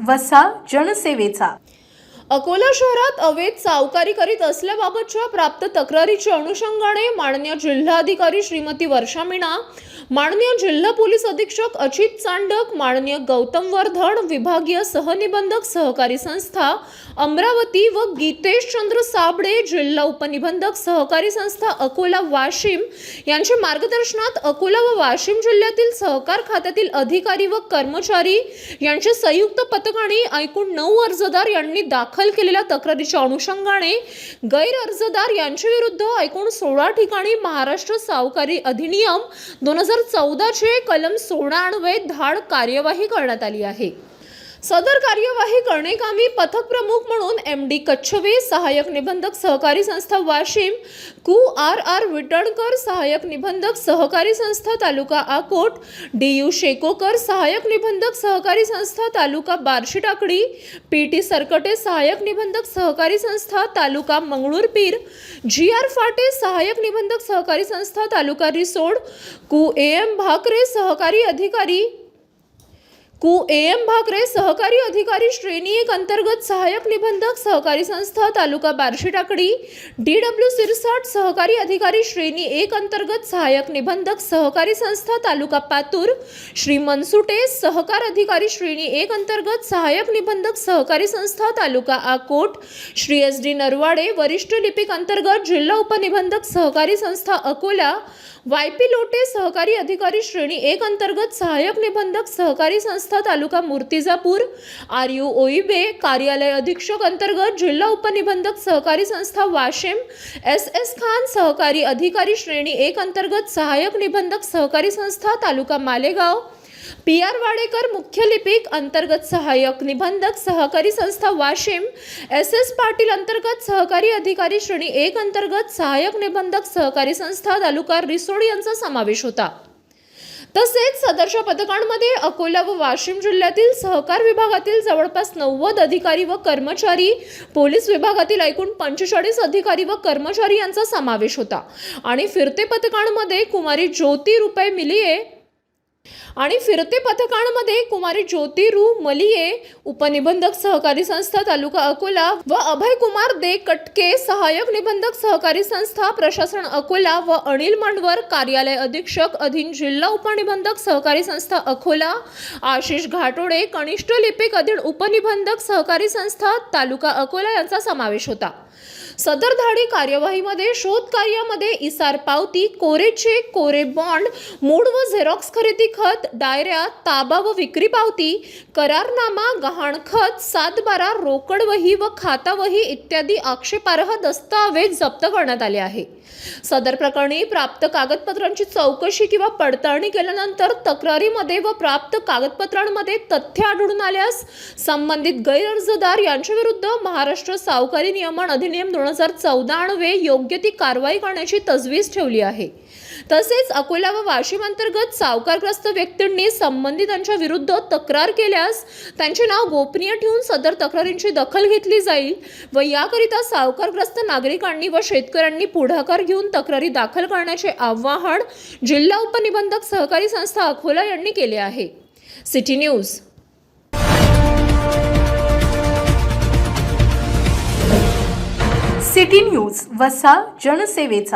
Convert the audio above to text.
वसा जनसेवेचा। अकोला शहरात अवैध सावकारी करीत असल्याबाबतच्या प्राप्त तक्रारीच्या अनुषंगाने माननीय जिल्हाधिकारी श्रीमती वर्षा मीना, माननीय जिल्हा पोलीस अधीक्षक अचित चांडक, माननीय गौतम वर्धन, विभागीय सहनिबंधक सहकारी संस्था अमरावती व गीतेश चंद्र साबळे, जिल्हा उपनिबंधक सहकारी संस्था अकोला वाशिम यांच्या मार्गदर्शनात अकोला व वाशिम जिल्ह्यातील सहकार खात्यातील अधिकारी व कर्मचारी यांच्या संयुक्त पथकाने एकूण 9 अर्जदार यांनी दाखल केलेल्या तक्रारीच्या अनुषंगाने गैर अर्जदार यांच्या विरुद्ध एकूण 16 ठिकाणी महाराष्ट्र सावकारी अधिनियम 2014 चे कलम 16 अन्वये धाड कार्यवाही करण्यात आली आहे। सदर कार्यवाही करण्याकामी पथक प्रमुख म्हणून MD कच्छवे, सहाय्यक निबंधक सहकारी संस्था वाशिम, RR विटणकर, सहाय्यक निबंधक सहकारी संस्था तालुका अकोट, DU शेकोकर, सहाय्यक निबंधक सहकारी संस्था तालुका बार्शी टाकळी, PT सरकटे, सहाय्यक निबंधक सहकारी संस्था तालुका मंगळूरपीर, GR फाटे, सहाय्यक निबंधक सहकारी संस्था तालुका रिसोड, AM भाकरे, सहकारी अधिकारी श्रेणी 1 अंतर्गत सहाय्यक निबंधक सहकारी संस्था तालुका बार्शी टाकळी, DW सिरसाट, सहकारी अधिकारी श्रेणी 1 अंतर्गत सहाय्यक निबंधक सहकारी संस्था तालुका पातूर, श्री मनसुटे, सहकार अधिकारी श्रेणी 1 अंतर्गत सहाय्यक निबंधक सहकारी संस्था तालुका अकोट, श्री SD नरवाडे, वरिष्ठ लिपिक अंतर्गत जिल्हा उपनिबंधक सहकारी संस्था अकोला, YP लोटे, सहकारी अधिकारी श्रेणी 1 अंतर्गत सहाय्यक निबंधक सहकारी संस्था तालुका मूर्तिजापूर, RU ओईबे, कार्यालय अधीक्षक अंतर्गत जिल्हा उपनिबंधक सहकारी संस्था वाशिम, SS खान, सहकारी अधिकारी श्रेणी 1 अंतर्गत सहाय्यक निबंधक सहकारी संस्था तालुका मालेगाव, PR वाडेकर, मुख्य लिपिक अंतर्गत सहाय्यक निबंधक सहकारी संस्था वाशिम, SS पाटील अंतर्गत सहकारी अधिकारी श्रेणी 1 अंतर्गत सहाय्यक निबंधक सहकारी संस्था तालुका रिसोड यांचा समावेश होता। तसेच सदरच्या पथकांमध्ये अकोला व वाशिम जिल्ह्यातील सहकार विभागातील जवळपास 90 अधिकारी व कर्मचारी, पोलीस विभागातील एकूण 45 अधिकारी व कर्मचारी यांचा समावेश होता आणि फिरते पथकांमध्ये कुमारी ज्योती रू मलिये, उपनिबंधक सहकारी संस्था तालुका अकोला व अभय कुमार दे कटके, सहाय्यक निबंधक सहकारी संस्था प्रशासन अकोला व अनिल मांडवर, कार्यालय अधीक्षक अधीन जिल्हा उपनिबंधक सहकारी संस्था अकोला, आशिष घाटोडे, कनिष्ठ लिपिक अधीन उपनिबंधक सहकारी संस्था तालुका अकोला यांचा समावेश होता। सदर धाडी कार्यवाहीमध्ये शोध कार्यामध्ये इसार पावती, कोरे चेक, कोरे बॉन्ड, मूळ व झेरॉक्स खरेदी खत, डायऱ्या, ताबा व विक्री पावती, करारनामा, गहाणखत, 7/12 रोकड वही व खाता वही इत्यादी आक्षेपार्ह दस्तावेज जप्त करण्यात आले आहे। सदर प्रकरणी प्राप्त कागदपत्रांची चौकशी किंवा पडताळणी केल्यानंतर तक्रारीमध्ये व प्राप्त कागदपत्रांमध्ये तथ्य आढळून आल्यास संबंधित गैरअर्जदार यांच्या विरुद्ध महाराष्ट्र सावकारी नियमन अधिनियम 2014 अन्वये योग्य ती कारवाई करण्याची तजवीज ठेवली आहे। तसेच अकोला व वाशिम अंतर्गत सावकारग्रस्त व्यक्तींनी संबंधितांच्या विरुद्ध तक्रार केल्यास त्यांचे नाव गोपनीय ठेवून सदर तक्रारींची दखल घेतली जाईल व याकरिता सावकारग्रस्त नागरिकांनी व शेतकऱ्यांनी पुढाकार घेऊन तक्रारी दाखल करण्याचे आवाहन जिल्हा उपनिबंधक सहकारी संस्था अकोला यांनी केले आहे। City news. सिटी न्यूज, वसा जनसेवेचा।